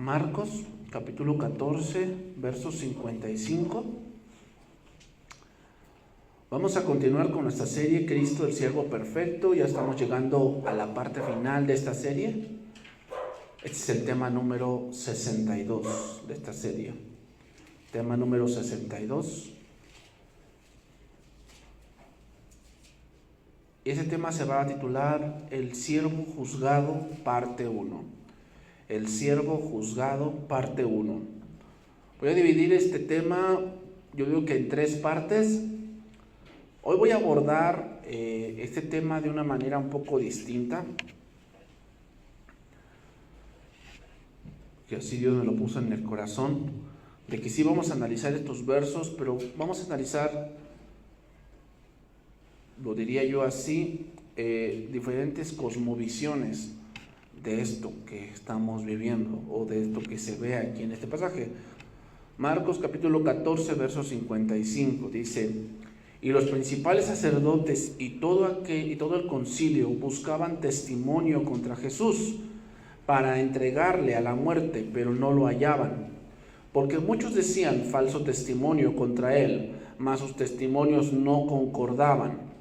Marcos, capítulo 14, verso 55. Vamos a continuar con nuestra serie Cristo, el Siervo Perfecto. Ya estamos llegando a la parte final de esta serie. Este es el tema número 62 de esta serie. Tema número 62. Ese tema se va a titular El Siervo Juzgado, parte 1. El Siervo Juzgado, parte 1. Voy a dividir este tema, yo digo que en 3 partes. Hoy voy a abordar este tema de una manera un poco distinta, que así Dios me lo puso en el corazón, de que sí vamos a analizar estos versos, pero vamos a analizar, lo diría yo así, diferentes cosmovisiones de esto que estamos viviendo o de esto que se ve aquí en este pasaje. Marcos capítulo 14, verso 55 dice: y los principales sacerdotes y todo el concilio buscaban testimonio contra Jesús para entregarle a la muerte, pero no lo hallaban, porque muchos decían falso testimonio contra él, mas sus testimonios no concordaban.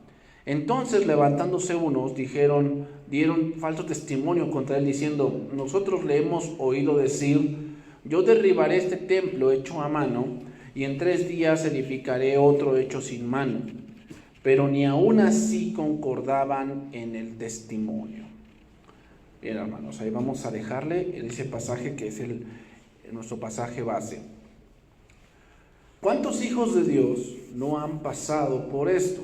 Entonces, levantándose unos, dieron falso testimonio contra él, diciendo: nosotros le hemos oído decir, yo derribaré este templo hecho a mano, y en 3 días edificaré otro hecho sin mano. Pero ni aun así concordaban en el testimonio. Bien, hermanos, ahí vamos a dejarle en ese pasaje que es nuestro pasaje base. ¿Cuántos hijos de Dios no han pasado por esto?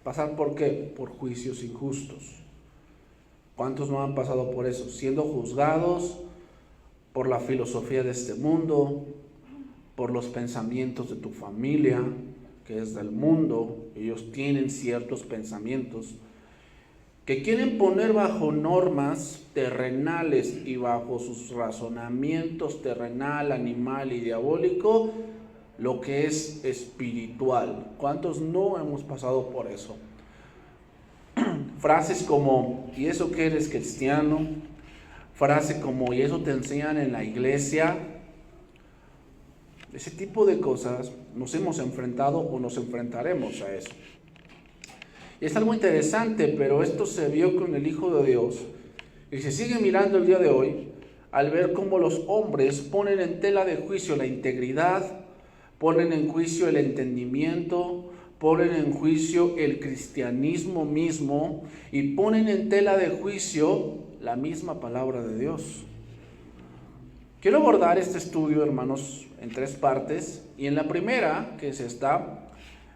¿Pasar por qué? Por juicios injustos. ¿Cuántos no han pasado por eso? Siendo juzgados por la filosofía de este mundo, por los pensamientos de tu familia, que es del mundo. Ellos tienen ciertos pensamientos que quieren poner bajo normas terrenales y bajo sus razonamientos terrenal, animal y diabólico, lo que es espiritual. ¿Cuántos no hemos pasado por eso? Frases como: ¿y eso que eres cristiano? Frase como: ¿y eso te enseñan en la iglesia? Ese tipo de cosas nos hemos enfrentado o nos enfrentaremos a eso. Y es algo interesante, pero esto se vio con el Hijo de Dios y se sigue mirando el día de hoy al ver cómo los hombres ponen en tela de juicio la integridad, ponen en juicio el entendimiento, ponen en juicio el cristianismo mismo y ponen en tela de juicio la misma palabra de Dios. Quiero abordar este estudio, hermanos, en 3 partes, y en la primera, que es esta,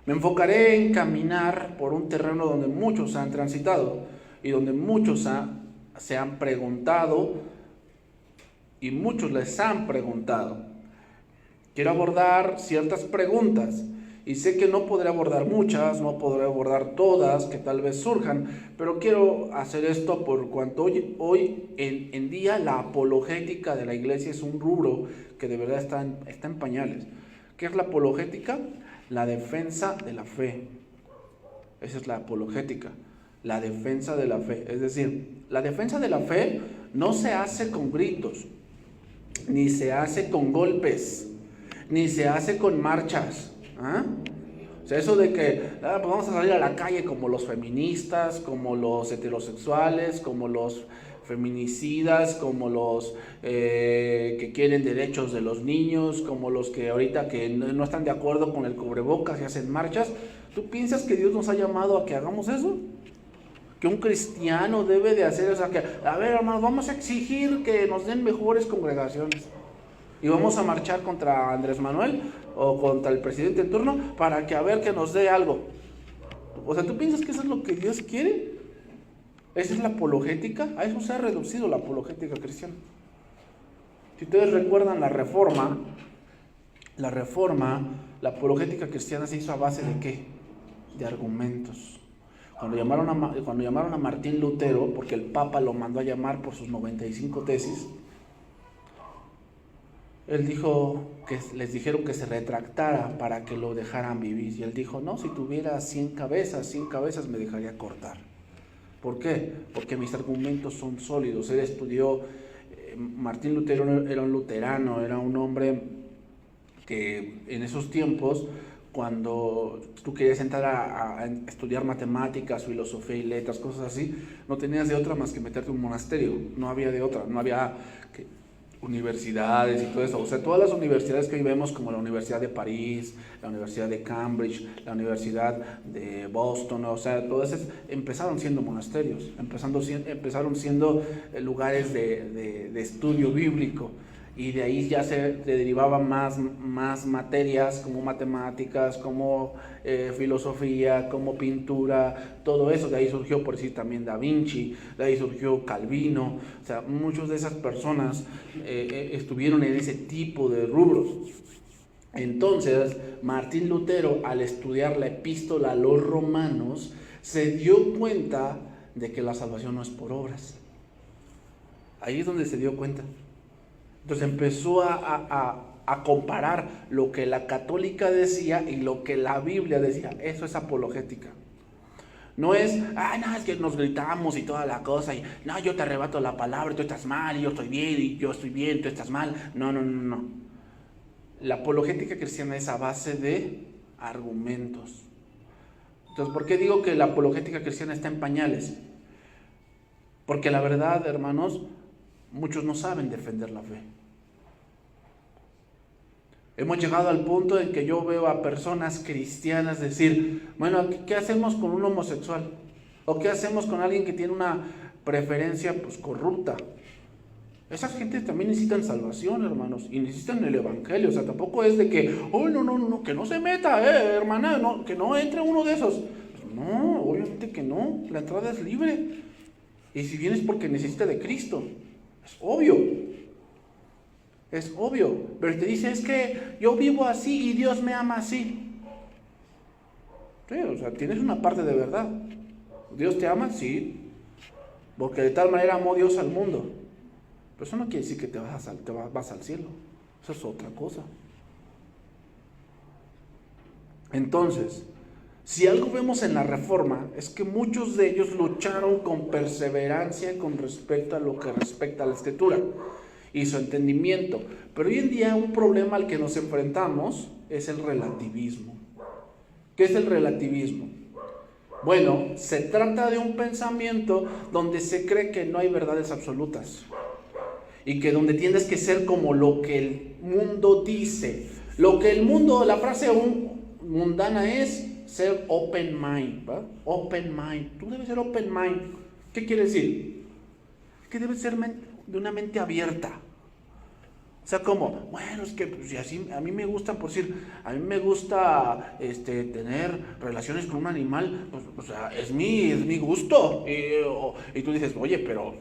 me enfocaré en caminar por un terreno donde muchos han transitado y donde muchos se han preguntado y muchos les han preguntado. Quiero abordar ciertas preguntas y sé que no podré abordar muchas, no podré abordar todas que tal vez surjan, pero quiero hacer esto por cuanto hoy en día la apologética de la iglesia es un rubro que de verdad está en pañales. ¿Qué es la apologética? La defensa de la fe. Esa es la apologética, la defensa de la fe. Es decir, la defensa de la fe no se hace con gritos, ni se hace con golpes, ni se hace con marchas. O sea, eso de que pues vamos a salir a la calle como los feministas, como los heterosexuales, como los feminicidas, como los que quieren derechos de los niños, como los que ahorita que no están de acuerdo con el cubrebocas y hacen marchas. ¿Tú piensas que Dios nos ha llamado a que hagamos eso? Que un cristiano debe de hacer eso. A ver, hermanos, vamos a exigir que nos den mejores congregaciones y vamos a marchar contra Andrés Manuel o contra el presidente en turno para que a ver que nos dé algo. O sea, ¿tú piensas que eso es lo que Dios quiere? ¿Esa es la apologética? A eso se ha reducido la apologética cristiana. Si ustedes recuerdan la reforma, la apologética cristiana se hizo a base de ¿qué? De argumentos. Cuando llamaron a Martín Lutero, porque el Papa lo mandó a llamar por sus 95 tesis, él dijo que les dijeron que se retractara para que lo dejaran vivir. Y él dijo: no, si tuviera 100 cabezas me dejaría cortar. ¿Por qué? Porque mis argumentos son sólidos. Él estudió Martín Lutero era un luterano, era un hombre que en esos tiempos, cuando tú querías entrar a estudiar matemáticas, filosofía y letras, cosas así, no tenías de otra más que meterte en un monasterio, no había de otra, no había universidades y todo eso. O sea, todas las universidades que hoy vemos, como la Universidad de París, la Universidad de Cambridge, la Universidad de Boston, o sea, todas esas empezaron siendo monasterios, empezaron siendo lugares de estudio bíblico. Y de ahí ya se derivaban más materias como matemáticas, como filosofía, como pintura, todo eso. De ahí surgió, por decir, también Da Vinci, de ahí surgió Calvino. O sea, muchas de esas personas estuvieron en ese tipo de rubros. Entonces, Martín Lutero, al estudiar la epístola a los romanos, se dio cuenta de que la salvación no es por obras. Ahí es donde se dio cuenta. Entonces empezó a comparar lo que la católica decía y lo que la Biblia decía. Eso es apologética. No es, no, es que nos gritamos y toda la cosa, y no, yo te arrebato la palabra, tú estás mal, y yo estoy bien, y yo estoy bien, tú estás mal. No. La apologética cristiana es a base de argumentos. Entonces, ¿por qué digo que la apologética cristiana está en pañales? Porque la verdad, hermanos, muchos no saben defender la fe. Hemos llegado al punto en que yo veo a personas cristianas decir, bueno, ¿qué hacemos con un homosexual? ¿O qué hacemos con alguien que tiene una preferencia corrupta? Esas gentes también necesitan salvación, hermanos, y necesitan el evangelio. O sea, tampoco es de que, no, que no se meta, hermana, no, que no entre uno de esos. No, obviamente que no, la entrada es libre. Y si vienes porque necesita de Cristo, es obvio. Es obvio, pero te dice, es que yo vivo así y Dios me ama así. Sí, o sea, tienes una parte de verdad. ¿Dios te ama? Sí. Porque de tal manera amó Dios al mundo. Pero eso no quiere decir que te vas al cielo. Eso es otra cosa. Entonces, si algo vemos en la Reforma, es que muchos de ellos lucharon con perseverancia con respecto a lo que respecta a la Escritura y su entendimiento. Pero hoy en día un problema al que nos enfrentamos es el relativismo. ¿Qué es el relativismo? Bueno, se trata de un pensamiento donde se cree que no hay verdades absolutas y que donde tienes que ser como lo que el mundo dice. Lo que el mundo, la frase mundana es ser open mind, ¿va? Open mind. Tú debes ser open mind. ¿Qué quiere decir? Que debes ser de una mente abierta. O sea, como, bueno, es que pues, así, a mí me gusta, por decir, a mí me gusta tener relaciones con un animal, pues, o sea, es mi gusto. Y tú dices, oye, pero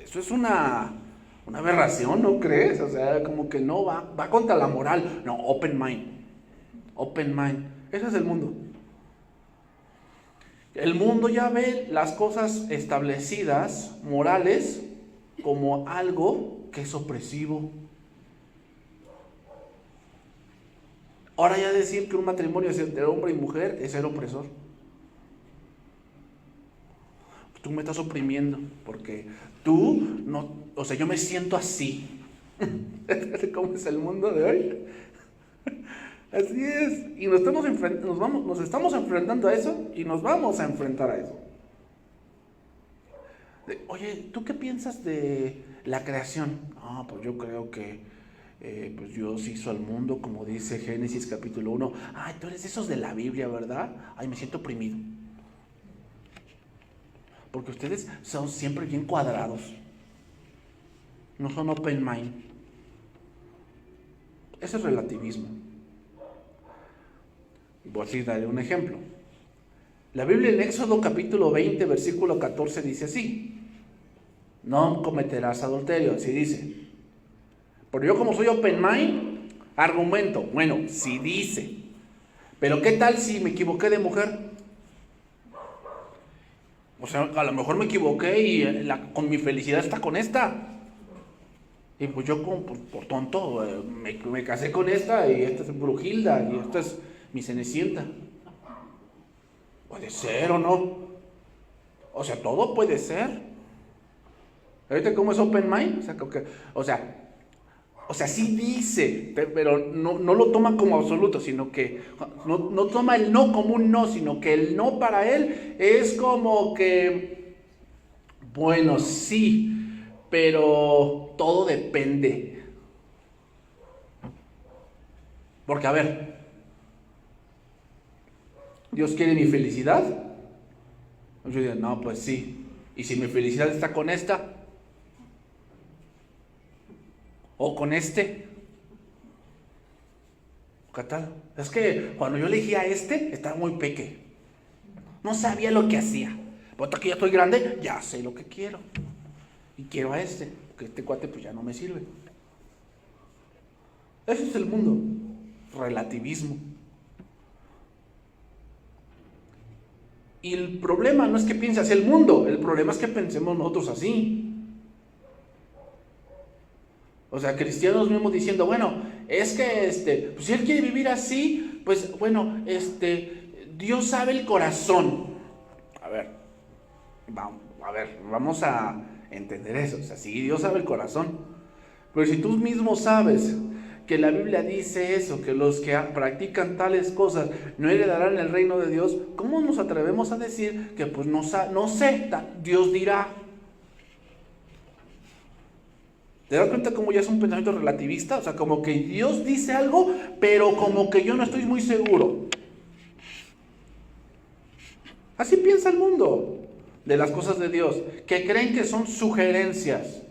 eso es una aberración, ¿no crees? O sea, como que no va contra la moral. No, open mind. Open mind. Ese es el mundo. El mundo ya ve las cosas establecidas, morales, como algo que es opresivo. Ahora ya decir que un matrimonio es entre hombre y mujer es ser opresor. Tú me estás oprimiendo porque tú no, o sea, yo me siento así. ¿Cómo es el mundo de hoy? Así es. Y nos estamos enfrentando a eso y nos vamos a enfrentar a eso. Oye, ¿tú qué piensas de la creación? Pues yo creo que pues Dios hizo al mundo, como dice Génesis capítulo 1. Tú eres de esos de la Biblia, ¿verdad? Me siento oprimido. Porque ustedes son siempre bien cuadrados. No son open mind. Eso es relativismo. Voy a darle un ejemplo. La Biblia en Éxodo capítulo 20, versículo 14 dice así: no cometerás adulterio, así dice. Pero yo, como soy open mind, argumento, bueno, sí dice, pero ¿qué tal si me equivoqué de mujer? O sea, a lo mejor me equivoqué y con mi felicidad está con esta. Y pues yo por tonto me casé con esta, y esta es Brujilda y esta es mi Cenicienta. Puede ser o no. O sea, todo puede ser. ¿Ahorita cómo es open mind? O sea, sí dice, pero no lo toma como absoluto, sino que no toma el no como un no, sino que el no para él es como que, bueno, sí, pero todo depende. Porque, a ver, ¿Dios quiere mi felicidad? Yo digo, no, pues sí. ¿Y si mi felicidad está con esta? ¿O con este? ¿Qué tal? Es que cuando yo elegí a este, estaba muy peque. No sabía lo que hacía. Pero hasta que ya estoy grande, ya sé lo que quiero. Y quiero a este, porque este cuate pues ya no me sirve. Ese es el mundo. Relativismo. Y el problema no es que piense así el mundo, el problema es que pensemos nosotros así. O sea, cristianos mismos diciendo, bueno, es que pues si él quiere vivir así, pues bueno, Dios sabe el corazón. A ver, vamos a entender eso. O sea, sí, Dios sabe el corazón. Pero si tú mismo sabes que la Biblia dice eso, que los que practican tales cosas no heredarán el reino de Dios, ¿cómo nos atrevemos a decir que pues no sé, Dios dirá? ¿Te das cuenta cómo ya es un pensamiento relativista? O sea, como que Dios dice algo, pero como que yo no estoy muy seguro. Así piensa el mundo de las cosas de Dios, que creen que son sugerencias,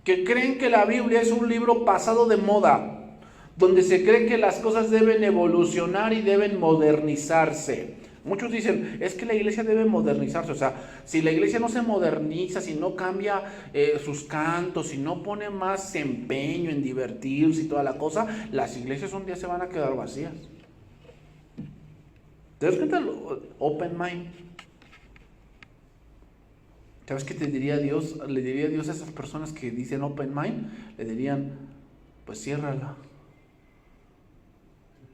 que creen que la Biblia es un libro pasado de moda, donde se cree que las cosas deben evolucionar y deben modernizarse. Muchos dicen, es que la iglesia debe modernizarse. O sea, si la iglesia no se moderniza, si no cambia sus cantos, si no pone más empeño en divertirse y toda la cosa, las iglesias un día se van a quedar vacías. ¿Te das cuenta? Open mind. ¿Sabes qué te diría Dios? Le diría Dios a esas personas que dicen open mind, le dirían, pues ciérrala.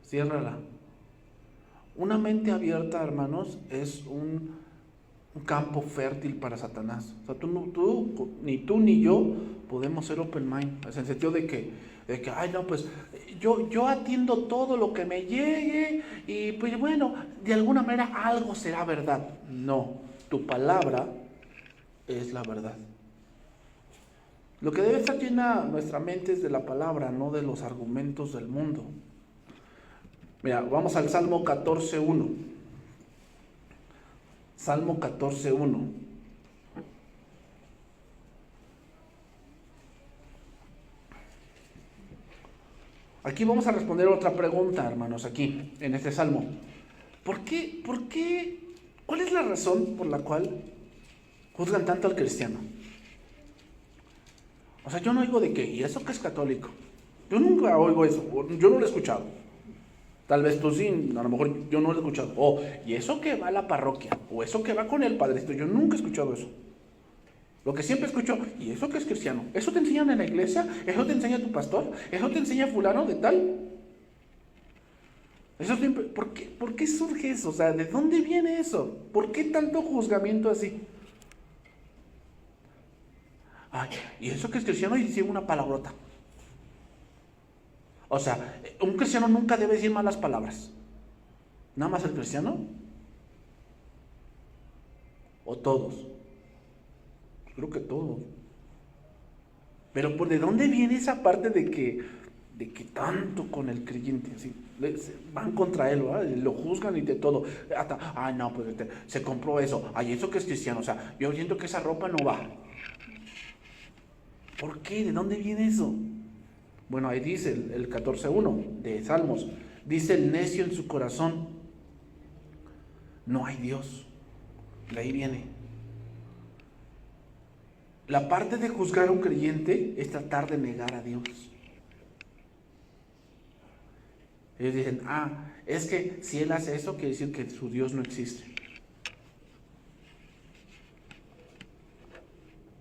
Ciérrala. Una mente abierta, hermanos, es un campo fértil para Satanás. O sea, ni tú ni yo podemos ser open mind. Es en el sentido de que ay no, pues yo atiendo todo lo que me llegue y pues bueno, de alguna manera algo será verdad. No, tu palabra es la verdad. Lo que debe estar llena nuestra mente es de la palabra, no de los argumentos del mundo. Mira, vamos al Salmo 14.1. Salmo 14.1. Aquí vamos a responder otra pregunta, hermanos, aquí, en este Salmo. ¿Por qué? ¿Cuál es la razón por la cual juzgan tanto al cristiano? O sea, yo no oigo de qué, ¿y eso que es católico? Yo nunca oigo eso, yo no lo he escuchado. Tal vez tú sí, a lo mejor yo no lo he escuchado. ¿Y eso que va a la parroquia? ¿O eso que va con el padrecito? Yo nunca he escuchado eso. Lo que siempre escucho, ¿y eso que es cristiano? ¿Eso te enseñan en la iglesia? ¿Eso te enseña tu pastor? ¿Eso te enseña fulano de tal? Eso siempre, ¿por qué surge eso? O sea, ¿de dónde viene eso? ¿Por qué tanto juzgamiento así? Ay, ¿y eso que es cristiano? Y dice una palabrota. O sea, un cristiano nunca debe decir malas palabras. ¿Nada más el cristiano? ¿O todos? Creo que todos. Pero ¿de dónde viene esa parte de que tanto con el creyente? Así, van contra él, ¿verdad? Lo juzgan y de todo. Hasta, ay no, pues se compró eso. Ay, eso que es cristiano. O sea, yo siento que esa ropa no va. ¿Por qué? ¿De dónde viene eso? Bueno, ahí dice el 14.1 de Salmos. Dice el necio en su corazón, no hay Dios. De ahí viene. La parte de juzgar a un creyente es tratar de negar a Dios. Ellos dicen, es que si él hace eso, quiere decir que su Dios no existe.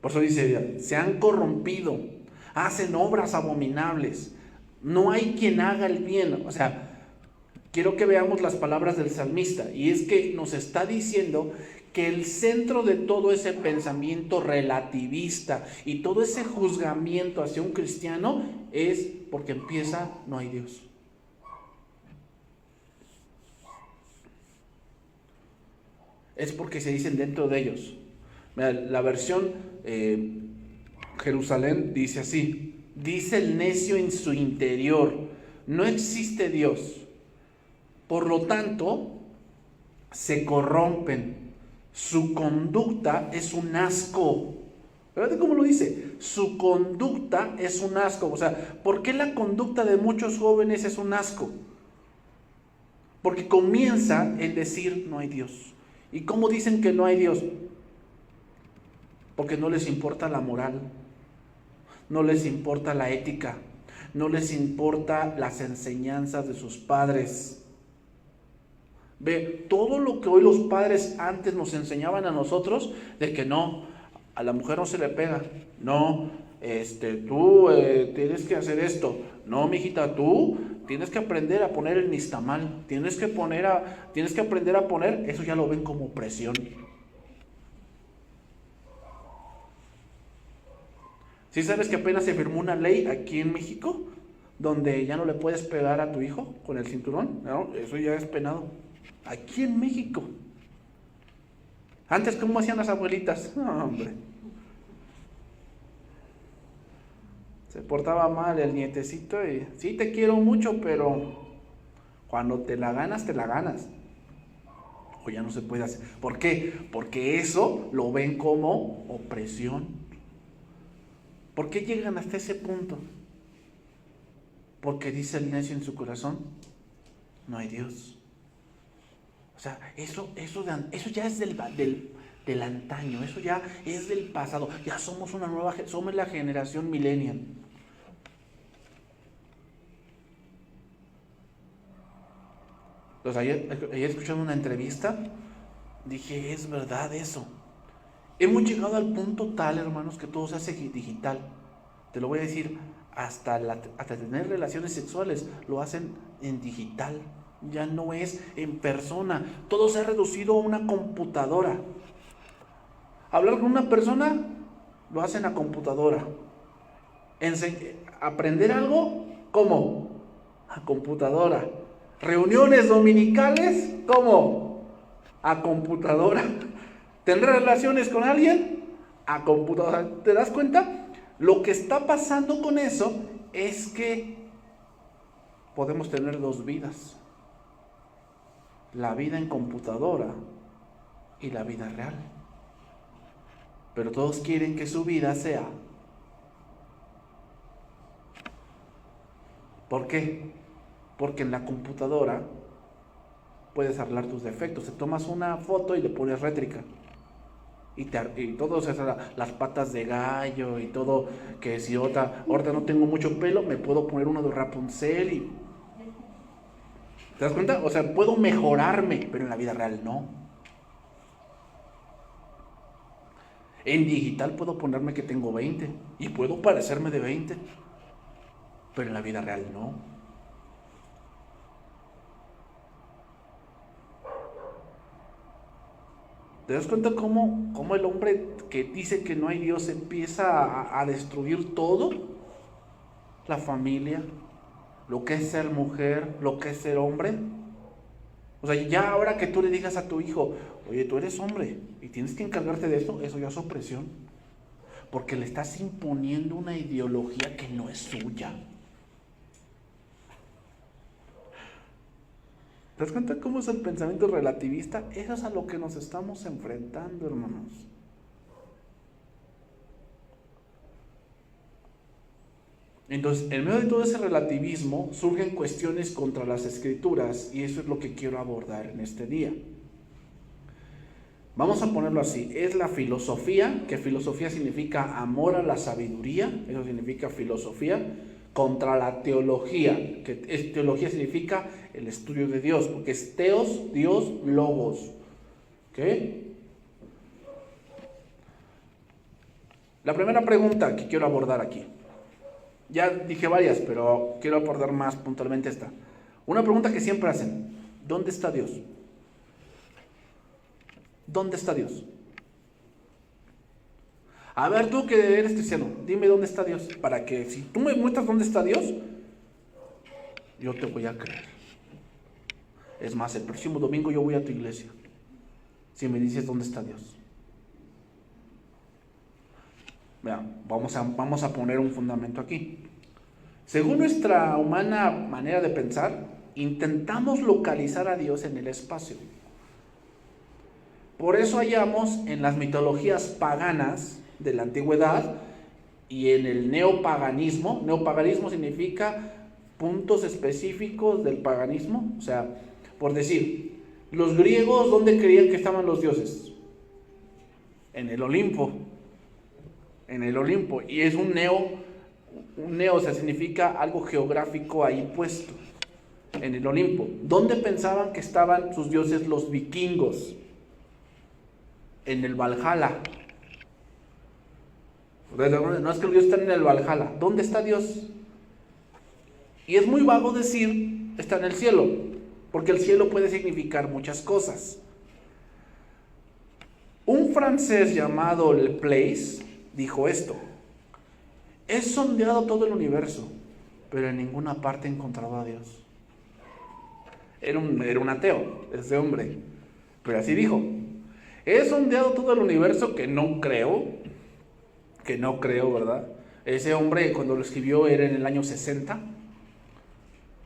Por eso dice, se han corrompido, hacen obras abominables, no hay quien haga el bien. O sea, quiero que veamos las palabras del salmista, y es que nos está diciendo que el centro de todo ese pensamiento relativista y todo ese juzgamiento hacia un cristiano es porque empieza, no hay Dios. Es porque se dicen dentro de ellos. Mira, la versión Jerusalén dice así: dice el necio en su interior, no existe Dios. Por lo tanto, se corrompen. Su conducta es un asco. ¿Verdad cómo lo dice? Su conducta es un asco. O sea, ¿por qué la conducta de muchos jóvenes es un asco? Porque comienza en decir no hay Dios. ¿Y cómo dicen que no hay Dios? Porque no les importa la moral, no les importa la ética, no les importa las enseñanzas de sus padres. Ve, todo lo que hoy los padres antes nos enseñaban a nosotros, de que no, a la mujer no se le pega, no, tú tienes que hacer esto, no, mijita, tú tienes que aprender a poner el nixtamal, tienes que aprender a poner, eso ya lo ven como presión. ¿Sí sabes que apenas se firmó una ley aquí en México donde ya no le puedes pegar a tu hijo con el cinturón? No, eso ya es penado. Aquí en México. Antes, ¿cómo hacían las abuelitas? No, hombre. Se portaba mal el nietecito y sí te quiero mucho, pero cuando te la ganas, te la ganas. O ya no se puede hacer. ¿Por qué? Porque eso lo ven como opresión. ¿Por qué llegan hasta ese punto? Porque dice el necio en su corazón, no hay Dios. O sea, eso ya es del antaño, eso ya es del pasado. Ya somos somos la generación millennial. Entonces, ayer escuchando una entrevista, dije, es verdad eso. Hemos llegado al punto tal, hermanos, que todo se hace digital. Te lo voy a decir, hasta tener relaciones sexuales lo hacen en digital. Ya no es en persona. Todo se ha reducido a una computadora. Hablar con una persona, lo hacen a computadora. Aprender algo, ¿cómo? A computadora. Reuniones dominicales, ¿cómo? A computadora. ¿Tener relaciones con alguien? A computadora. ¿Te das cuenta? Lo que está pasando con eso es que podemos tener dos vidas. La vida en computadora y la vida real. Pero todos quieren que su vida sea. ¿Por qué? Porque en la computadora puedes arreglar tus defectos. Te tomas una foto y le pones rétrica. Y todo, o sea, las patas de gallo y todo, que si ahorita no tengo mucho pelo, me puedo poner uno de Rapunzel y... ¿Te das cuenta? O sea, puedo mejorarme, pero en la vida real no. En digital puedo ponerme que tengo 20 y puedo parecerme de 20, pero en la vida real no. ¿Te das cuenta cómo el hombre que dice que no hay Dios empieza a destruir todo? La familia, lo que es ser mujer, lo que es ser hombre. O sea, ya ahora que tú le digas a tu hijo, oye, tú eres hombre y tienes que encargarte de esto, eso ya es opresión. Porque le estás imponiendo una ideología que no es suya. ¿Te das cuenta cómo es el pensamiento relativista? Eso es a lo que nos estamos enfrentando, hermanos. Entonces, en medio de todo ese relativismo, surgen cuestiones contra las Escrituras, y eso es lo que quiero abordar en este día. Vamos a ponerlo así, es la filosofía, que filosofía significa amor a la sabiduría, eso significa filosofía, contra la teología, que teología significa el estudio de Dios, porque es teos, Dios, logos. ¿Ok? La primera pregunta que quiero abordar aquí, ya dije varias, pero quiero abordar más puntualmente esta. Una pregunta que siempre hacen, ¿dónde está Dios? ¿Dónde está Dios? A ver, tú que eres cristiano, dime dónde está Dios, para que si tú me muestras dónde está Dios, yo te voy a creer. Es más, el próximo domingo yo voy a tu iglesia, si me dices dónde está Dios. Vean, vamos a poner un fundamento aquí. Según nuestra humana manera de pensar, intentamos localizar a Dios en el espacio. Por eso hallamos en las mitologías paganas de la antigüedad y en el neopaganismo. Neopaganismo significa puntos específicos del paganismo. O sea, por decir, los griegos, ¿dónde creían que estaban los dioses? En el Olimpo. En el Olimpo. Y es un neo, o sea, significa algo geográfico ahí puesto. En el Olimpo. ¿Dónde pensaban que estaban sus dioses los vikingos? En el Valhalla. No es que los dioses están en el Valhalla. ¿Dónde está Dios? Y es muy vago decir está en el cielo, porque el cielo puede significar muchas cosas. Un francés llamado Laplace dijo esto: he sondeado todo el universo, pero en ninguna parte he encontrado a Dios. Era un ateo, ese hombre, pero así dijo: he sondeado todo el universo, que no creo, ¿verdad? Ese hombre cuando lo escribió era en el año 60.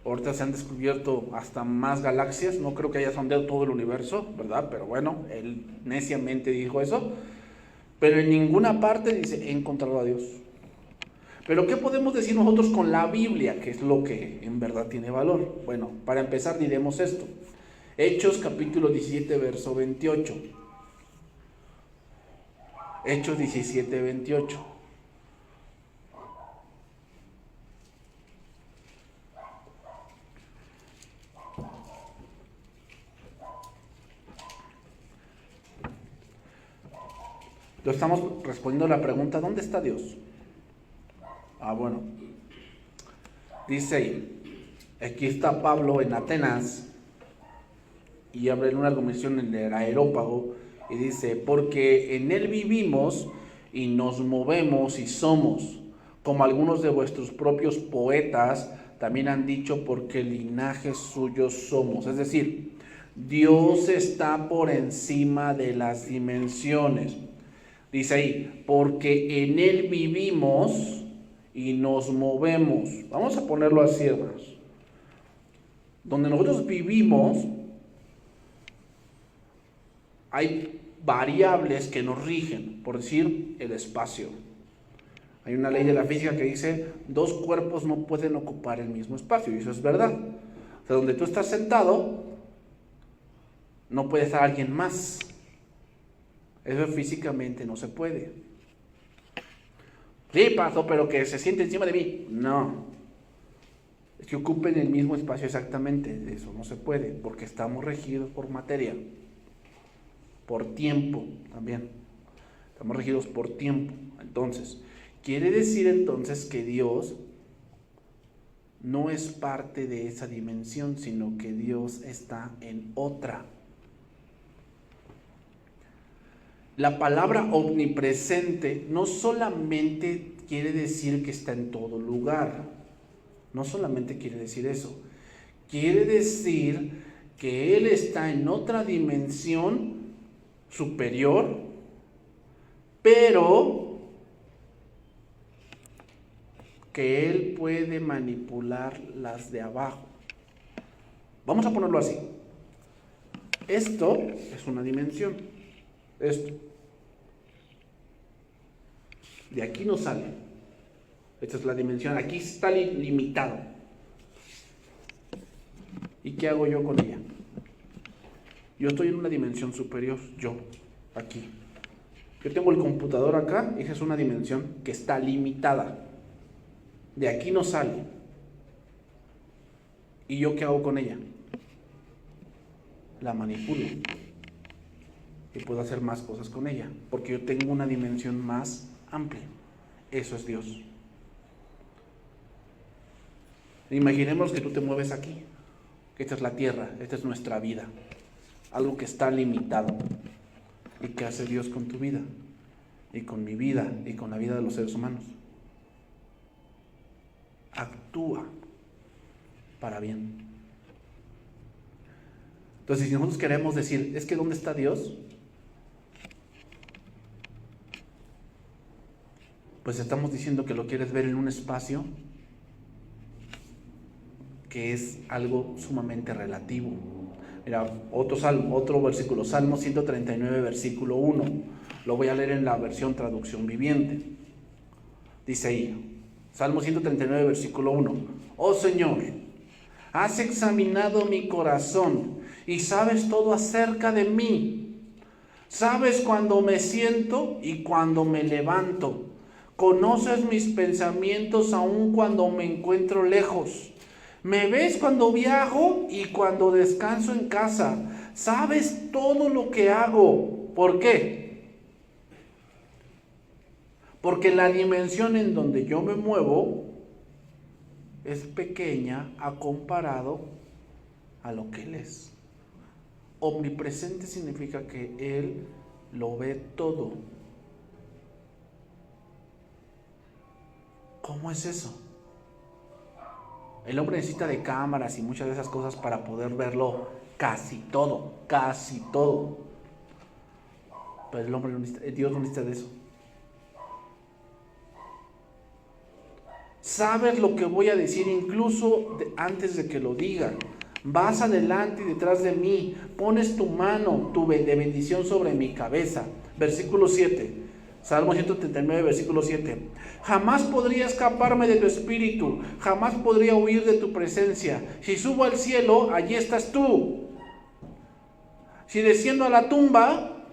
Ahorita se han descubierto hasta más galaxias, no creo que haya sondeado todo el universo, ¿verdad? Pero bueno, él neciamente dijo eso. Pero en ninguna parte dice, he encontrado a Dios. Pero ¿qué podemos decir nosotros con la Biblia? Que es lo que en verdad tiene valor. Bueno, para empezar diremos esto. Hechos capítulo 17, verso 28. Hechos 17, 28. Estamos respondiendo a la pregunta, ¿dónde está Dios? Bueno. Dice ahí, aquí está Pablo en Atenas y abre una argumentación en el Areópago y dice, porque en él vivimos y nos movemos y somos, como algunos de vuestros propios poetas también han dicho, porque linaje suyo somos. Es decir, Dios está por encima de las dimensiones. Dice ahí, porque en él vivimos y nos movemos. Vamos a ponerlo así, hermanos. Donde nosotros vivimos, hay variables que nos rigen, por decir, el espacio. Hay una ley de la física que dice, dos cuerpos no pueden ocupar el mismo espacio, y eso es verdad. O sea, donde tú estás sentado, no puede estar alguien más. Eso físicamente no se puede. Sí, pasó, pero que se siente encima de mí. No. Es que ocupen el mismo espacio exactamente. Eso no se puede, porque estamos regidos por materia. Por tiempo también. Estamos regidos por tiempo. Entonces, quiere decir entonces que Dios no es parte de esa dimensión, sino que Dios está en otra. La palabra omnipresente no solamente quiere decir que está en todo lugar, no solamente quiere decir eso, quiere decir que Él está en otra dimensión superior, pero que Él puede manipular las de abajo. Vamos a ponerlo así. Esto es una dimensión, esto. De aquí no sale. Esta es la dimensión. Aquí está limitado. ¿Y qué hago yo con ella? Yo estoy en una dimensión superior. Yo, aquí. Yo tengo el computador acá. Esa es una dimensión que está limitada. De aquí no sale. ¿Y yo qué hago con ella? La manipulo. Y puedo hacer más cosas con ella. Porque yo tengo una dimensión más amplia. Eso es Dios. Imaginemos que tú te mueves aquí, que esta es la tierra, esta es nuestra vida, algo que está limitado. ¿Y qué hace Dios con tu vida? Y con mi vida y con la vida de los seres humanos. Actúa para bien. Entonces, si nosotros queremos decir, es que ¿dónde está Dios? Pues estamos diciendo que lo quieres ver en un espacio que es algo sumamente relativo. Mira, otro versículo, Salmo 139, versículo 1. Lo voy a leer en la versión traducción viviente. Dice ahí, Salmo 139, versículo 1. Oh Señor, has examinado mi corazón y sabes todo acerca de mí. Sabes cuando me siento y cuando me levanto. Conoces mis pensamientos aun cuando me encuentro lejos. Me ves cuando viajo y cuando descanso en casa. Sabes todo lo que hago. ¿Por qué? Porque la dimensión en donde yo me muevo es pequeña a comparado a lo que Él es. Omnipresente significa que Él lo ve todo. ¿Cómo es eso? El hombre necesita de cámaras y muchas de esas cosas para poder verlo casi todo. Pero el hombre no necesita, Dios no necesita de eso. Sabes lo que voy a decir incluso antes de que lo diga. Vas adelante y detrás de mí. Pones tu mano de bendición sobre mi cabeza. Versículo 7. Salmo 139, versículo 7. Jamás podría escaparme de tu espíritu, jamás podría huir de tu presencia. Si subo al cielo, allí estás tú. Si desciendo a la tumba,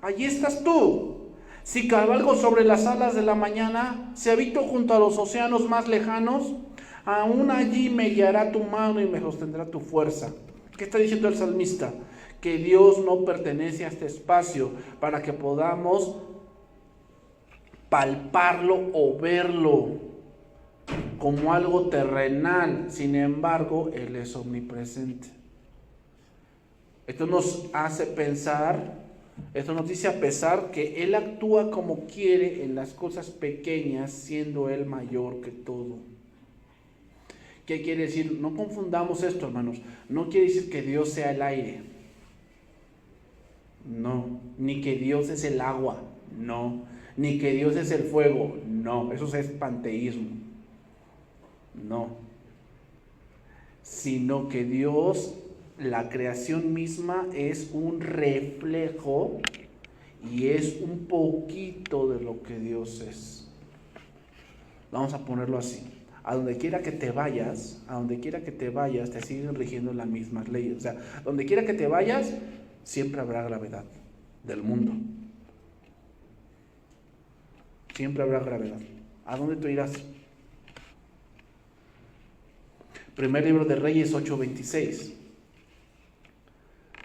allí estás tú. Si cabalgo sobre las alas de la mañana, si habito junto a los océanos más lejanos, aún allí me guiará tu mano y me sostendrá tu fuerza. ¿Qué está diciendo el salmista? Que Dios no pertenece a este espacio para que podamos palparlo o verlo como algo terrenal. Sin embargo, Él es omnipresente. Esto nos hace pensar, esto nos dice a pesar que Él actúa como quiere en las cosas pequeñas, siendo Él mayor que todo. ¿Qué quiere decir? No confundamos esto, hermanos. No quiere decir que Dios sea el aire. No. Ni que Dios es el agua. No. Ni que Dios es el fuego, no, eso es panteísmo, no, sino que Dios, la creación misma es un reflejo y es un poquito de lo que Dios es. Vamos a ponerlo así, a donde quiera que te vayas, te siguen rigiendo las mismas leyes, o sea, donde quiera que te vayas, siempre habrá gravedad del mundo. Siempre habrá gravedad. ¿A dónde tú irás? Primer libro de Reyes 8:26.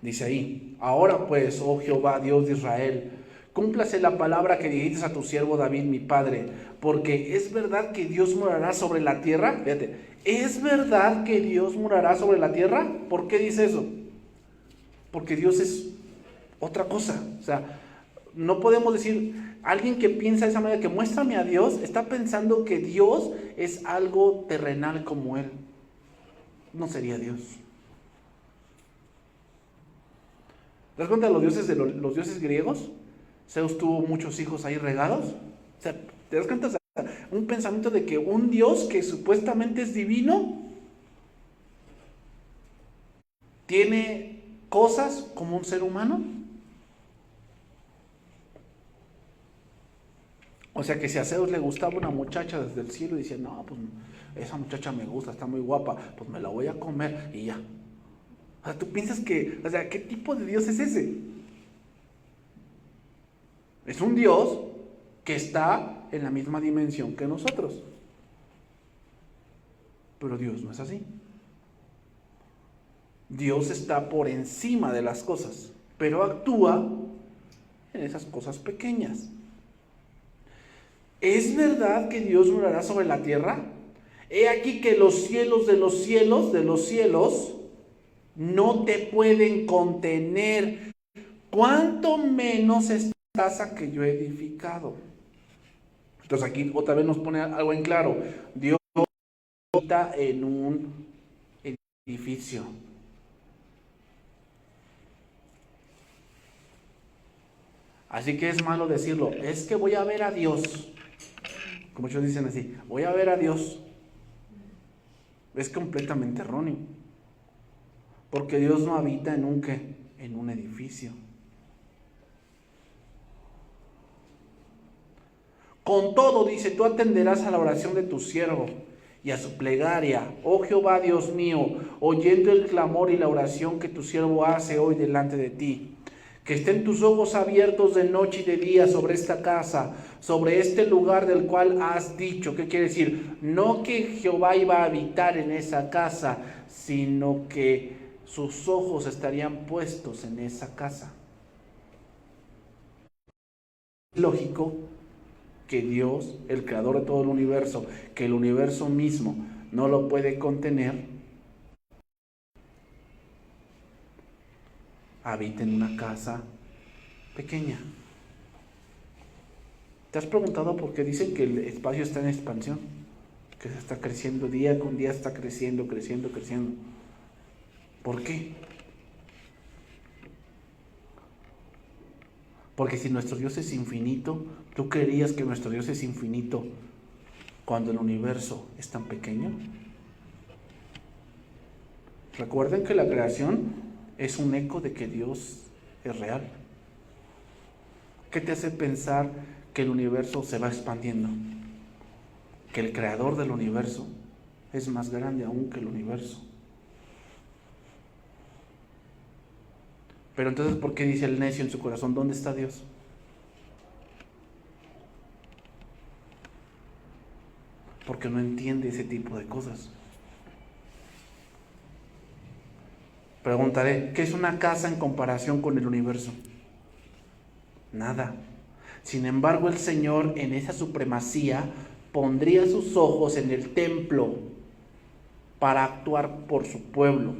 Dice ahí: Ahora pues, oh Jehová, Dios de Israel, cúmplase la palabra que dijiste a tu siervo David, mi padre, porque es verdad que Dios morará sobre la tierra. Fíjate, ¿es verdad que Dios morará sobre la tierra? ¿Por qué dice eso? Porque Dios es otra cosa. O sea, no podemos decir, alguien que piensa de esa manera, que muéstrame a Dios, está pensando que Dios es algo terrenal como Él. No sería Dios. ¿Te das cuenta de los dioses los dioses griegos? Zeus tuvo muchos hijos ahí regados. O sea, ¿te das cuenta? O sea, un pensamiento de que un Dios que supuestamente es divino tiene cosas como un ser humano. O sea que si a Zeus le gustaba una muchacha desde el cielo y decía, no, pues esa muchacha me gusta, está muy guapa, pues me la voy a comer y ya. O sea, tú piensas que, o sea, ¿qué tipo de Dios es ese? Es un Dios que está en la misma dimensión que nosotros. Pero Dios no es así. Dios está por encima de las cosas, pero actúa en esas cosas pequeñas. ¿Es verdad que Dios morará sobre la tierra? He aquí que los cielos de los cielos no te pueden contener, ¿cuánto menos esta casa que yo he edificado? Entonces aquí otra vez nos pone algo en claro. Dios habita en un edificio. Así que es malo decirlo, es que voy a ver a Dios. Como muchos dicen así, voy a ver a Dios. Es completamente erróneo. Porque Dios no habita en un ¿qué? En un edificio. Con todo, dice, tú atenderás a la oración de tu siervo y a su plegaria. Oh Jehová, Dios mío, oyendo el clamor y la oración que tu siervo hace hoy delante de ti. Que estén tus ojos abiertos de noche y de día sobre esta casa, sobre este lugar del cual has dicho. ¿Qué quiere decir? No que Jehová iba a habitar en esa casa, sino que sus ojos estarían puestos en esa casa. Es lógico que Dios, el creador de todo el universo, que el universo mismo no lo puede contener, habita en una casa pequeña. ¿Te has preguntado por qué dicen que el espacio está en expansión? Que se está creciendo día con día, está creciendo. ¿Por qué? Porque si nuestro Dios es infinito, ¿tú creerías que nuestro Dios es infinito cuando el universo es tan pequeño? Recuerden que la creación es un eco de que Dios es real. ¿Qué te hace pensar que el universo se va expandiendo? Que el creador del universo es más grande aún que el universo. Pero entonces, ¿por qué dice el necio en su corazón, ¿dónde está Dios? Porque no entiende ese tipo de cosas. Preguntaré, ¿qué es una casa en comparación con el universo? Nada. Sin embargo, el Señor en esa supremacía pondría sus ojos en el templo para actuar por su pueblo.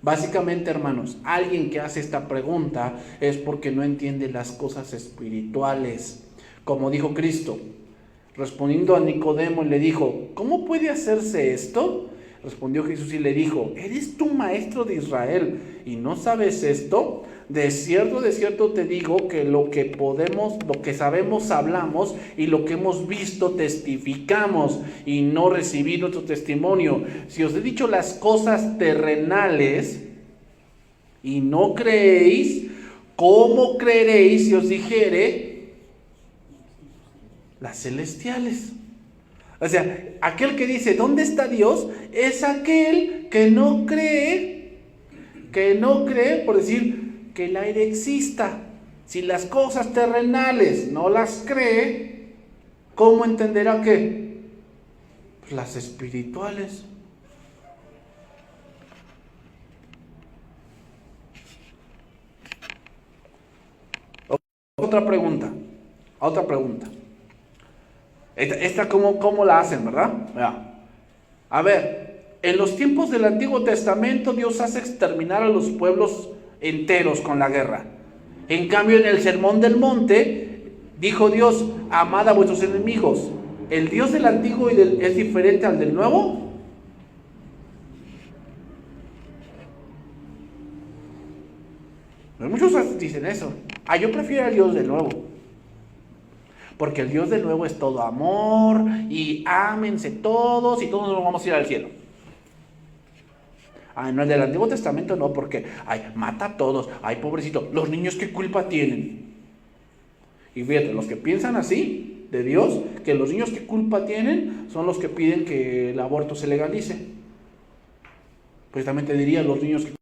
Básicamente, hermanos, alguien que hace esta pregunta es porque no entiende las cosas espirituales. Como dijo Cristo, respondiendo a Nicodemo, le dijo, ¿cómo puede hacerse esto? Respondió Jesús y le dijo, ¿eres tú maestro de Israel y no sabes esto? De cierto te digo que lo que sabemos hablamos y lo que hemos visto testificamos y no recibí nuestro testimonio. Si os he dicho las cosas terrenales y no creéis, ¿cómo creeréis si os dijere las celestiales? O sea, aquel que dice, ¿dónde está Dios? Es aquel que no cree, por decir, que el aire exista. Si las cosas terrenales no las cree, ¿cómo entenderá qué? Pues las espirituales. Otra pregunta. Esta ¿cómo la hacen, verdad? A ver, en los tiempos del Antiguo Testamento Dios hace exterminar a los pueblos enteros con la guerra. En cambio, en el Sermón del Monte dijo Dios, amad a vuestros enemigos. ¿El Dios del Antiguo es diferente al del Nuevo? Muchos dicen eso. Yo prefiero al Dios del Nuevo. Porque el Dios del Nuevo es todo amor y ámense todos y todos nos vamos a ir al cielo. En el del Antiguo Testamento no, porque mata a todos, pobrecito, los niños ¿qué culpa tienen? Y fíjate, los que piensan así de Dios, que los niños ¿qué culpa tienen? Son los que piden que el aborto se legalice. Pues también te diría, los niños que...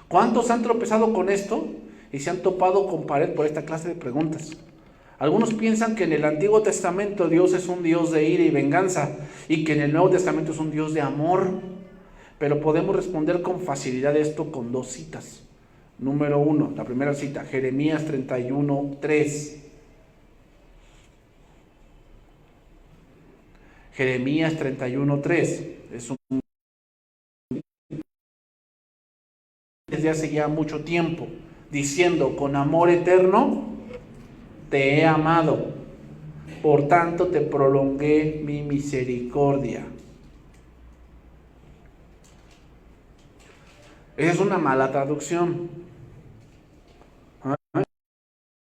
¿Cuántos han tropezado con esto y se han topado con pared por esta clase de preguntas? Algunos piensan que en el Antiguo Testamento Dios es un Dios de ira y venganza y que en el Nuevo Testamento es un Dios de amor. Pero podemos responder con facilidad esto con dos citas. Número 1, la primera cita, Jeremías 31:3. Jeremías 31:3. Es un desde hace ya mucho tiempo, diciendo: con amor eterno te he amado, por tanto te prolongué mi misericordia. Esa es una mala traducción.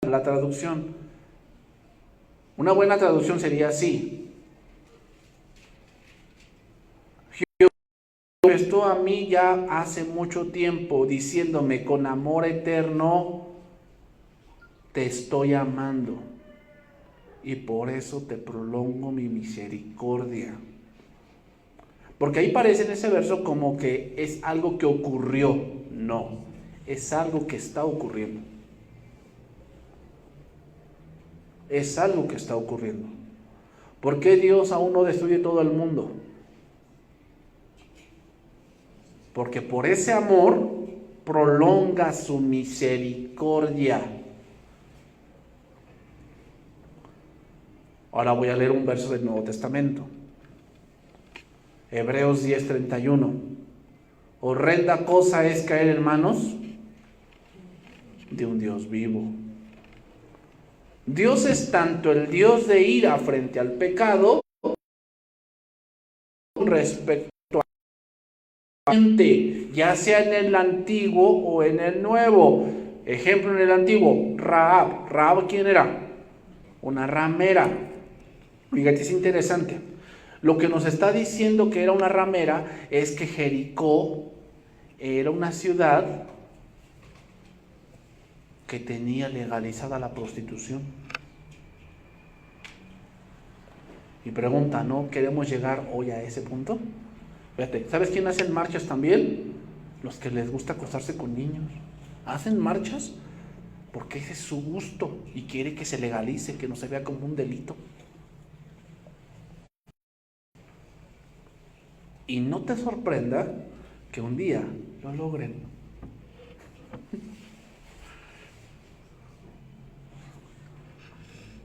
La traducción. Una buena traducción sería así: esto a mí ya hace mucho tiempo, diciéndome: con amor eterno te estoy amando, y por eso te prolongo mi misericordia. Porque ahí parece en ese verso como que es algo que ocurrió. No, es algo que está ocurriendo. Es algo que está ocurriendo. ¿Por qué Dios aún no destruye todo el mundo? Porque por ese amor prolonga su misericordia. Ahora voy a leer un verso del Nuevo Testamento. Hebreos 10:31. Horrenda cosa es caer en manos de un Dios vivo. Dios es tanto el Dios de ira frente al pecado respecto a la gente, ya sea en el Antiguo o en el Nuevo. Ejemplo, en el Antiguo, Rahab. ¿Rahab quién era? Una ramera. Fíjate, es interesante. Lo que nos está diciendo que era una ramera es que Jericó era una ciudad que tenía legalizada la prostitución. Y pregunta, ¿no queremos llegar hoy a ese punto? Fíjate, ¿sabes quién hacen marchas también? Los que les gusta acostarse con niños. Hacen marchas porque ese es su gusto y quiere que se legalice, que no se vea como un delito. Y no te sorprenda que un día lo logren.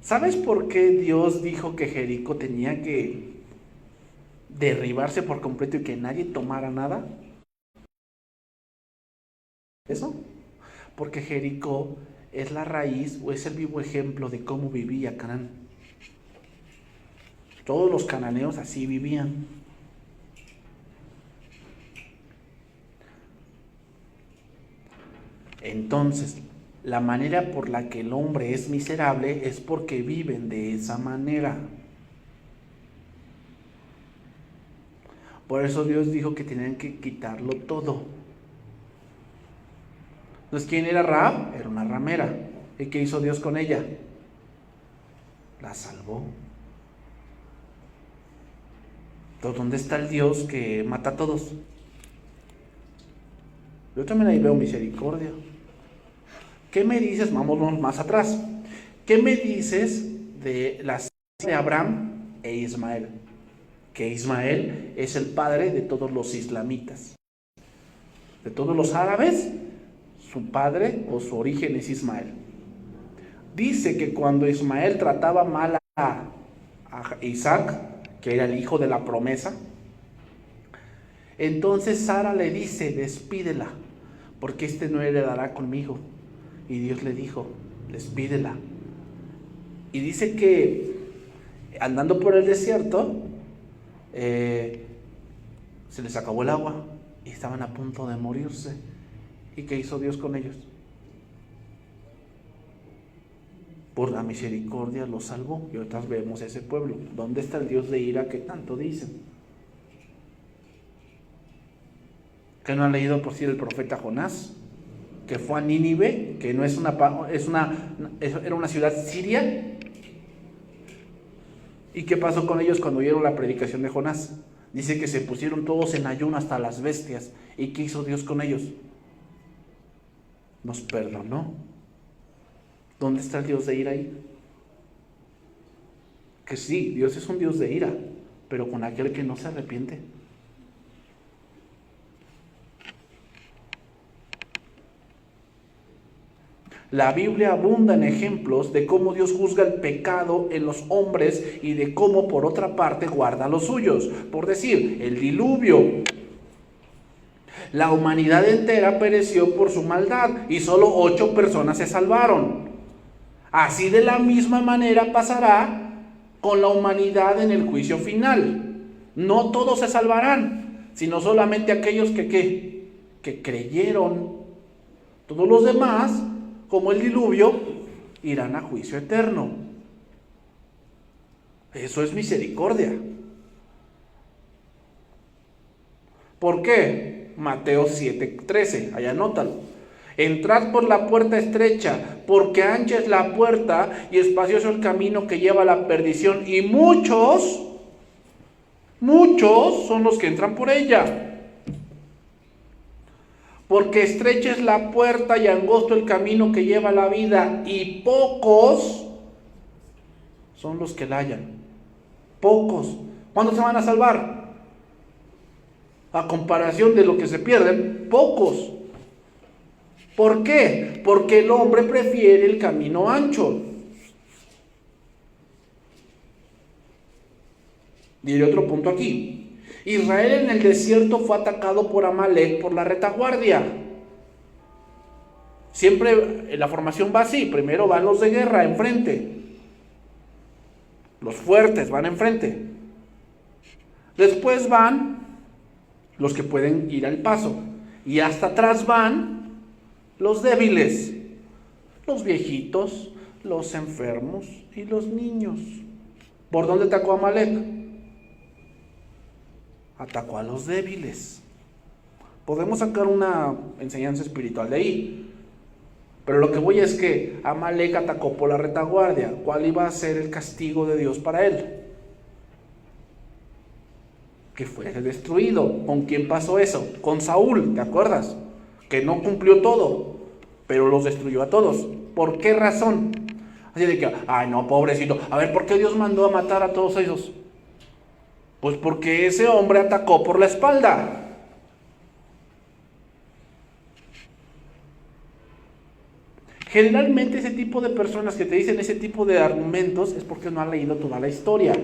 ¿Sabes por qué Dios dijo que Jericó tenía que derribarse por completo y que nadie tomara nada? ¿Eso? Porque Jericó es la raíz o es el vivo ejemplo de cómo vivía Canaán. Todos los cananeos así vivían. Entonces, la manera por la que el hombre es miserable es porque viven de esa manera. Por eso Dios dijo que tenían que quitarlo todo. Entonces, ¿quién era Rahab? Era una ramera. ¿Y qué hizo Dios con ella? La salvó. Entonces, ¿dónde está el Dios que mata a todos? Yo también ahí veo misericordia. ¿Qué me dices? Vámonos más atrás. ¿Qué me dices de la cita de Abraham e Ismael? Que Ismael es el padre de todos los islamitas. De todos los árabes, su padre o su origen es Ismael. Dice que cuando Ismael trataba mal a Isaac, que era el hijo de la promesa, entonces Sara le dice: despídela, porque este no heredará conmigo. Y Dios le dijo: despídela. Y dice que andando por el desierto, se les acabó el agua y estaban a punto de morirse. ¿Y qué hizo Dios con ellos? Por la misericordia los salvó. Y otras vemos ese pueblo. ¿Dónde está el Dios de ira que tanto dicen? ¿Que no han leído por sí el profeta Jonás? Que fue a Nínive, que no es era una ciudad siria. ¿Y qué pasó con ellos cuando oyeron la predicación de Jonás? Dice que se pusieron todos en ayuno hasta las bestias. ¿Y qué hizo Dios con ellos? Nos perdonó. ¿Dónde está el Dios de ira ahí? Que sí, Dios es un Dios de ira, pero con aquel que no se arrepiente. La Biblia abunda en ejemplos de cómo Dios juzga el pecado en los hombres y de cómo por otra parte guarda los suyos. Por decir, el diluvio. La humanidad entera pereció por su maldad y solo 8 personas se salvaron. Así de la misma manera pasará con la humanidad en el juicio final. No todos se salvarán, sino solamente aquellos que creyeron. Todos los demás, como el diluvio, irán a juicio eterno. Eso es misericordia. ¿Por qué? Mateo 7:13, allá anótalo. Entrad por la puerta estrecha, porque ancha es la puerta y espacioso el camino que lleva a la perdición, y muchos son los que entran por ella. Porque estrecha es la puerta y angosto el camino que lleva a la vida, y pocos son los que la hallan. Pocos. ¿Cuántos se van a salvar? A comparación de lo que se pierden, pocos. ¿Por qué? Porque el hombre prefiere el camino ancho. Diré otro punto aquí. Israel en el desierto fue atacado por Amalek por la retaguardia. Siempre la formación va así. Primero van los de guerra enfrente. Los fuertes van enfrente. Después van los que pueden ir al paso. Y hasta atrás van los débiles. Los viejitos, los enfermos y los niños. ¿Por dónde atacó Amalek? Atacó a los débiles. Podemos sacar una enseñanza espiritual de ahí. Pero lo que voy es que Amalek atacó por la retaguardia. ¿Cuál iba a ser el castigo de Dios para él? Que fue destruido. ¿Con quién pasó eso? Con Saúl, ¿te acuerdas? Que no cumplió todo, pero los destruyó a todos. ¿Por qué razón? Así de que, ay no, pobrecito. A ver, ¿por qué Dios mandó a matar a todos esos? Pues porque ese hombre atacó por la espalda. Generalmente ese tipo de personas que te dicen ese tipo de argumentos es porque no han leído toda la historia.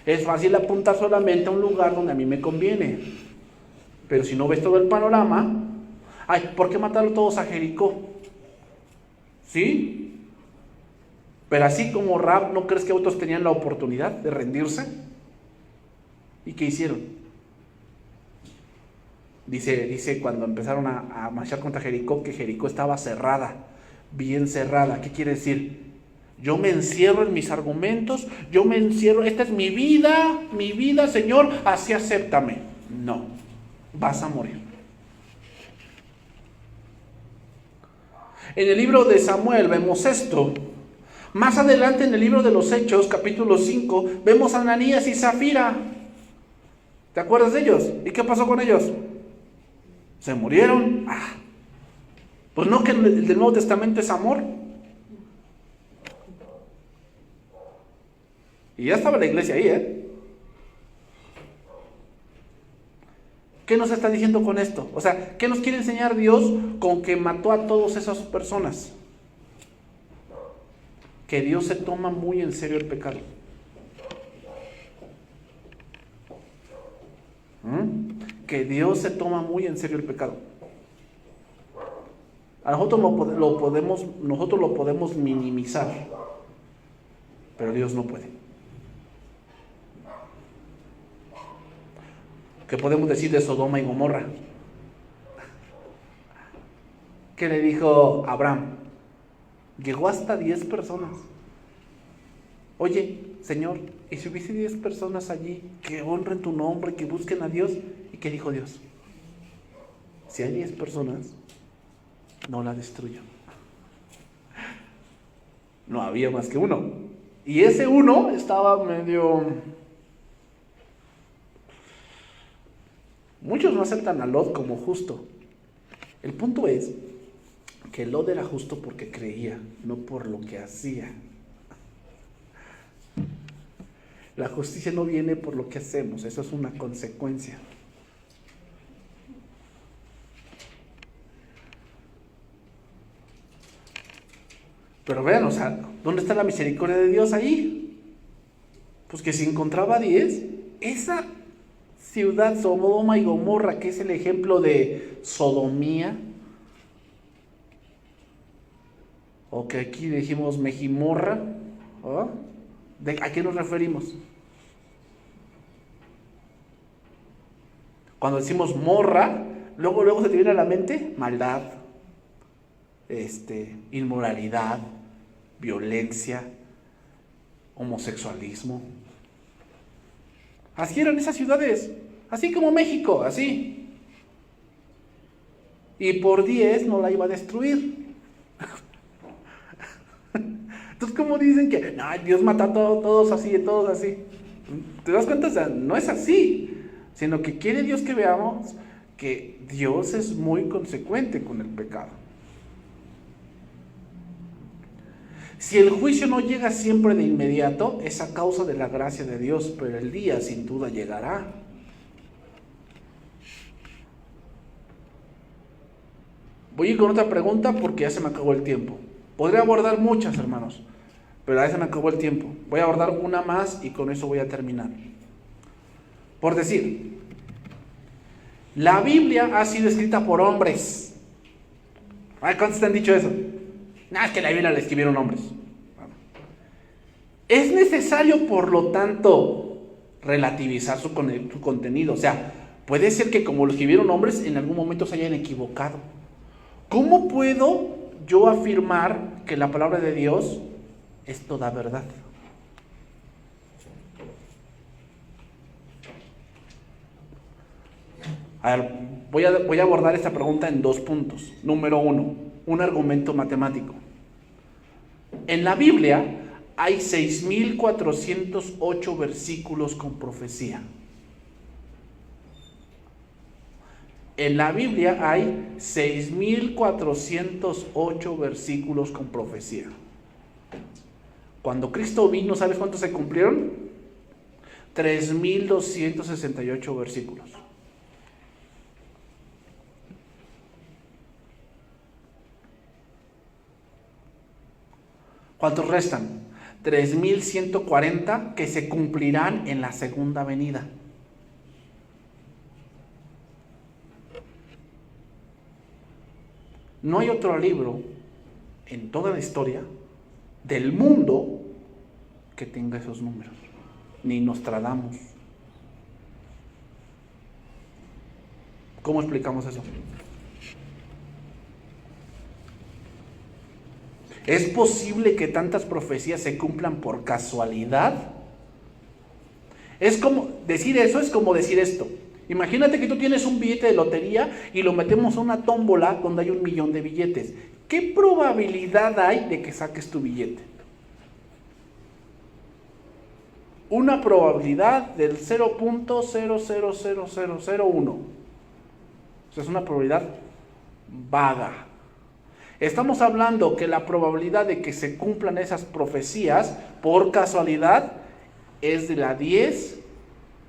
Es fácil apuntar solamente a un lugar donde a mí me conviene. Pero si no ves todo el panorama, ay, ¿por qué mataron todos a Jericó? ¿Sí? Pero así como Rahab, ¿no crees que otros tenían la oportunidad de rendirse? ¿Y qué hicieron? Dice cuando empezaron a marchar contra Jericó, que Jericó estaba cerrada, bien cerrada. ¿Qué quiere decir? Yo me encierro en mis argumentos, yo me encierro, esta es mi vida, Señor, así acéptame. No, vas a morir. En el libro de Samuel vemos esto. Más adelante en el libro de los Hechos, capítulo 5, vemos a Ananías y Zafira. ¿Te acuerdas de ellos? ¿Y qué pasó con ellos? ¿Se murieron? Pues no, que el del Nuevo Testamento es amor. Y ya estaba la iglesia ahí, ¿Qué nos está diciendo con esto? O sea, ¿qué nos quiere enseñar Dios con que mató a todas esas personas? Que Dios se toma muy en serio el pecado. Que Dios se toma muy en serio el pecado. A nosotros nosotros lo podemos minimizar, pero Dios no puede. ¿Qué podemos decir de Sodoma y Gomorra? ¿Qué le dijo Abraham? Llegó hasta 10 personas. Oye, Señor, ¿y si hubiese 10 personas allí que honren tu nombre, que busquen a Dios? ¿Y qué dijo Dios? Si hay 10 personas, no la destruyo. No había más que uno. Y ese uno estaba medio... Muchos no aceptan a Lot como justo. El punto es que Lot era justo porque creía, no por lo que hacía. La justicia no viene por lo que hacemos, eso es una consecuencia. Pero vean, o sea, ¿dónde está la misericordia de Dios ahí? Pues que si encontraba 10, esa ciudad Sodoma y Gomorra, que es el ejemplo de sodomía, o que aquí dijimos Mejimorra, ¿oh? ¿A qué nos referimos? Cuando decimos morra, luego se te viene a la mente maldad, inmoralidad, violencia, homosexualismo. Así eran esas ciudades, así como México, así. Y por 10 no la iba a destruir. Entonces, ¿cómo dicen que no, Dios mata a todos así, todos así? ¿Te das cuenta? O sea, no es así, sino que quiere Dios que veamos que Dios es muy consecuente con el pecado. Si el juicio no llega siempre de inmediato, es a causa de la gracia de Dios, pero el día sin duda llegará. Voy a ir con otra pregunta porque ya se me acabó el tiempo. Podría abordar muchas, hermanos, pero ya se me acabó el tiempo. Voy a abordar una más y con eso voy a terminar. Por decir, la Biblia ha sido escrita por hombres. Ay, ¿cuántos te han dicho eso? No, es que la Biblia la escribieron hombres. Es necesario, por lo tanto, relativizar su contenido. O sea, puede ser que como lo escribieron hombres, en algún momento se hayan equivocado. ¿Cómo puedo yo afirmar que la palabra de Dios es toda verdad? A ver, voy a abordar esta pregunta en 2 puntos. Número 1, un argumento matemático. En la Biblia hay 6,408 versículos con profecía. En la Biblia hay 6,408 versículos con profecía. Cuando Cristo vino, ¿sabes cuántos se cumplieron? 3,268 versículos. ¿Cuántos restan? 3,140 que se cumplirán en la segunda venida. No hay otro libro en toda la historia del mundo que tenga esos números, ni Nostradamus. ¿Cómo explicamos eso? ¿Es posible que tantas profecías se cumplan por casualidad? Es como decir eso, es como decir esto. Imagínate que tú tienes un billete de lotería y lo metemos a una tómbola donde hay 1,000,000 de billetes. ¿Qué probabilidad hay de que saques tu billete? Una probabilidad del 0,000001. O sea, es una probabilidad vaga. Estamos hablando que la probabilidad de que se cumplan esas profecías por casualidad es de la 10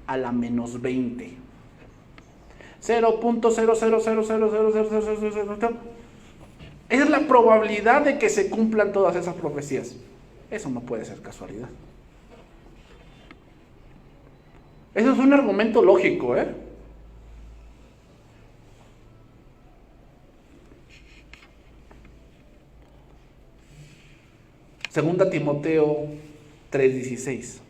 a la menos 20. 0,00000000. Es la probabilidad de que se cumplan todas esas profecías. Eso no puede ser casualidad. Eso es un argumento lógico, ¿eh? Segunda Timoteo 3:16.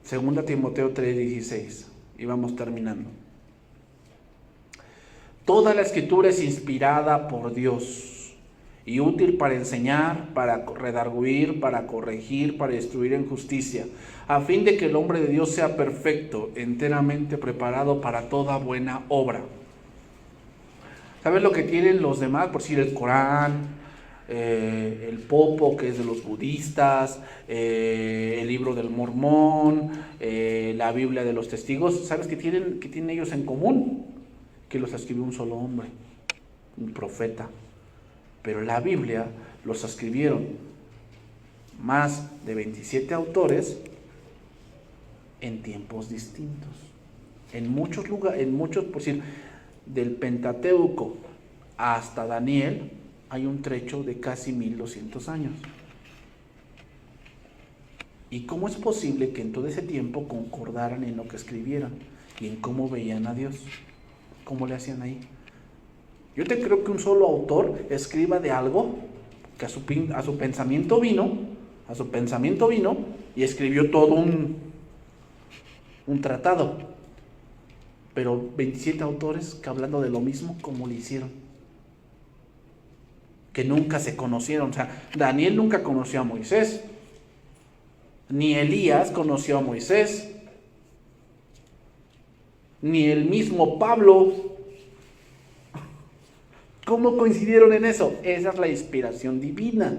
Segunda Timoteo 3:16. Y vamos terminando. Toda la escritura es inspirada por Dios y útil para enseñar, para redarguir, para corregir, para instruir en justicia, a fin de que el hombre de Dios sea perfecto, enteramente preparado para toda buena obra. ¿Sabes lo que tienen los demás? Por decir el Corán, el Popo, que es de los budistas, el libro del Mormón, la Biblia de los testigos. ¿Sabes qué tienen ellos en común? Que los escribió un solo hombre, un profeta. Pero la Biblia los escribieron más de 27 autores en tiempos distintos. En muchos lugares, por decir, del Pentateuco hasta Daniel, hay un trecho de casi 1200 años. ¿Y cómo es posible que en todo ese tiempo concordaran en lo que escribieran y en cómo veían a Dios? ¿Cómo le hacían ahí? Yo te creo que un solo autor escriba de algo que a su pensamiento vino y escribió todo un tratado. Pero 27 autores que hablando de lo mismo, ¿cómo le hicieron? Que nunca se conocieron. O sea, Daniel nunca conoció a Moisés. Ni Elías conoció a Moisés. Ni el mismo Pablo. ¿Cómo coincidieron en eso? Esa es la inspiración divina.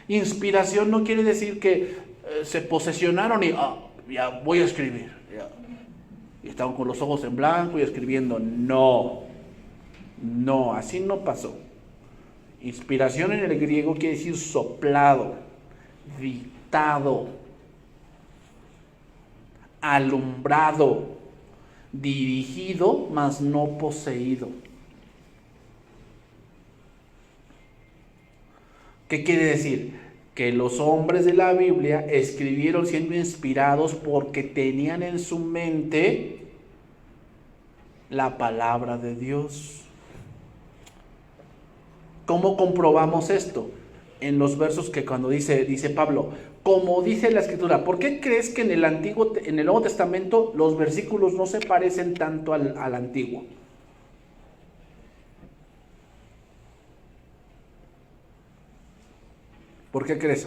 Inspiración no quiere decir que se posesionaron y ya voy a escribir. Y estaban con los ojos en blanco y escribiendo. No, así no pasó. Inspiración en el griego quiere decir soplado, dictado, alumbrado, dirigido, mas no poseído. ¿Qué quiere decir? Que los hombres de la Biblia escribieron siendo inspirados porque tenían en su mente la palabra de Dios. ¿Cómo comprobamos esto? En los versos que cuando dice Pablo, como dice la Escritura. ¿Por qué crees que en el Nuevo Testamento los versículos no se parecen tanto al Antiguo? ¿Por qué crees?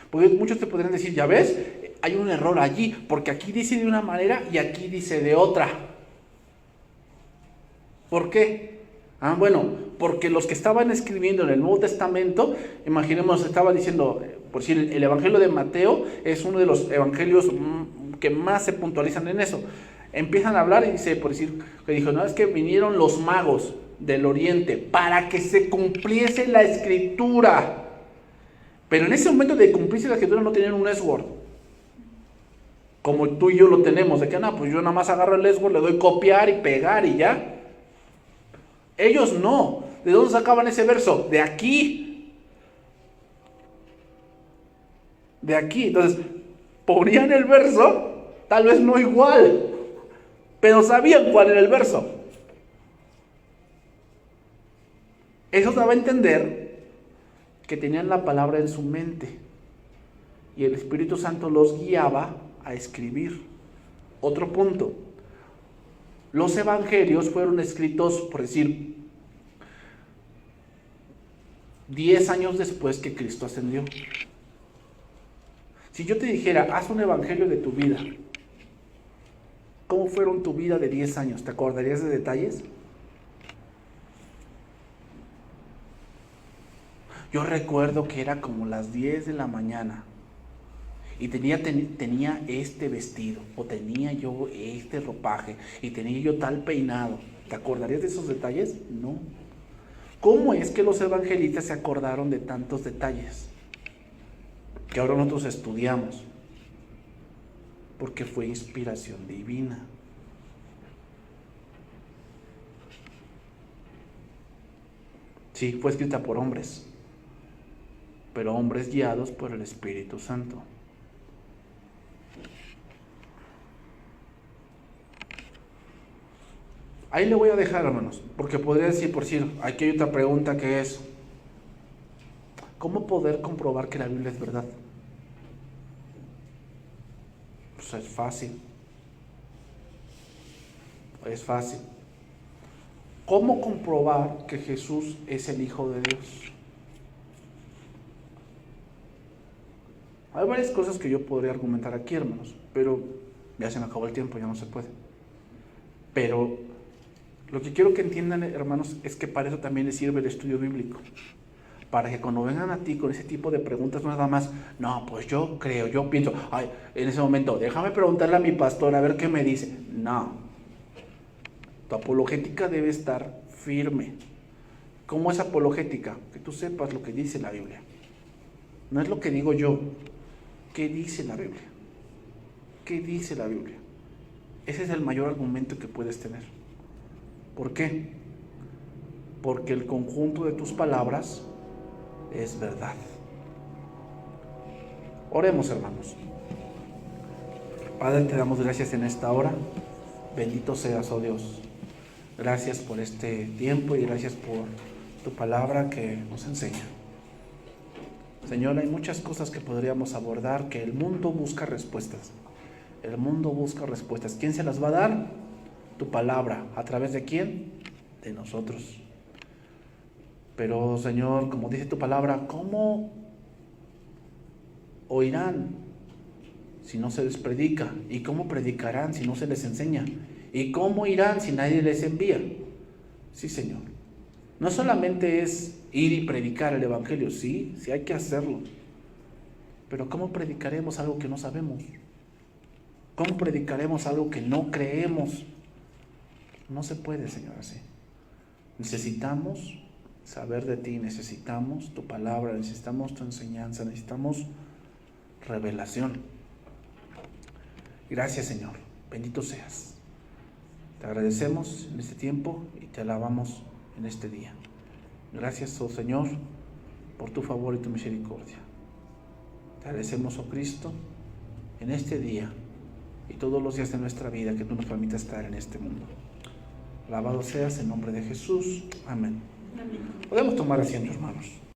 Porque muchos te podrían decir, ya ves, hay un error allí, porque aquí dice de una manera y aquí dice de otra. ¿Por qué? Bueno, porque los que estaban escribiendo en el Nuevo Testamento, imaginemos, estaba diciendo, por decir, el Evangelio de Mateo es uno de los evangelios que más se puntualizan en eso. Empiezan a hablar y dice, por decir, que dijo, no, es que vinieron los magos del Oriente para que se cumpliese la Escritura. Pero en ese momento de cumplirse la Escritura no tenían un S-Word, como tú y yo lo tenemos, de que pues yo nada más agarro el S-Word, le doy copiar y pegar y ya. Ellos no. ¿De dónde sacaban ese verso? De aquí. De aquí. Entonces, ponían el verso, tal vez no igual, pero sabían cuál era el verso. Eso daba a entender que tenían la palabra en su mente y el Espíritu Santo los guiaba a escribir. Otro punto. Los evangelios fueron escritos, por decir, 10 años después que Cristo ascendió. Si yo te dijera, haz un evangelio de tu vida, ¿cómo fueron tu vida de 10 años? ¿Te acordarías de detalles? Yo recuerdo que era como las 10 de la mañana y tenía este vestido, o tenía yo este ropaje, y tenía yo tal peinado. ¿Te acordarías de esos detalles? No. ¿Cómo es que los evangelistas se acordaron de tantos detalles que ahora nosotros estudiamos? Porque fue inspiración divina. Sí, fue escrita por hombres, pero hombres guiados por el Espíritu Santo. Ahí le voy a dejar, hermanos, porque podría decir, por decir, aquí hay otra pregunta que es, ¿cómo poder comprobar que la Biblia es verdad? Pues es fácil. Es fácil. ¿Cómo comprobar que Jesús es el Hijo de Dios? Hay varias cosas que yo podría argumentar aquí, hermanos, pero ya se me acabó el tiempo, ya no se puede. Pero lo que quiero que entiendan, hermanos, es que para eso también les sirve el estudio bíblico. Para que cuando vengan a ti con ese tipo de preguntas, no nada más, no, pues yo creo, yo pienso, en ese momento, déjame preguntarle a mi pastor a ver qué me dice. No. Tu apologética debe estar firme. ¿Cómo es apologética? Que tú sepas lo que dice la Biblia. No es lo que digo yo. ¿Qué dice la Biblia? ¿Qué dice la Biblia? Ese es el mayor argumento que puedes tener. ¿Por qué? Porque el conjunto de tus palabras es verdad. Oremos, hermanos. Padre, te damos gracias en esta hora. Bendito seas, oh Dios. Gracias por este tiempo y gracias por tu palabra que nos enseña. Señor, hay muchas cosas que podríamos abordar, que el mundo busca respuestas. El mundo busca respuestas. ¿Quién se las va a dar? Tu palabra. ¿A través de quién? De nosotros. Pero, Señor, como dice tu palabra, ¿cómo oirán si no se les predica? ¿Y cómo predicarán si no se les enseña? ¿Y cómo irán si nadie les envía? Sí, Señor. No solamente es ir y predicar el Evangelio, sí hay que hacerlo. Pero ¿cómo predicaremos algo que no sabemos? ¿Cómo predicaremos algo que no creemos? No se puede, Señor, así. Necesitamos saber de ti, necesitamos tu palabra, necesitamos tu enseñanza, necesitamos revelación. Gracias, Señor. Bendito seas. Te agradecemos en este tiempo y te alabamos en este día. Gracias, oh Señor, por tu favor y tu misericordia. Te agradecemos, oh Cristo, en este día y todos los días de nuestra vida que tú nos permitas estar en este mundo. Alabado seas en nombre de Jesús. Amén. Podemos tomar asiento, hermanos.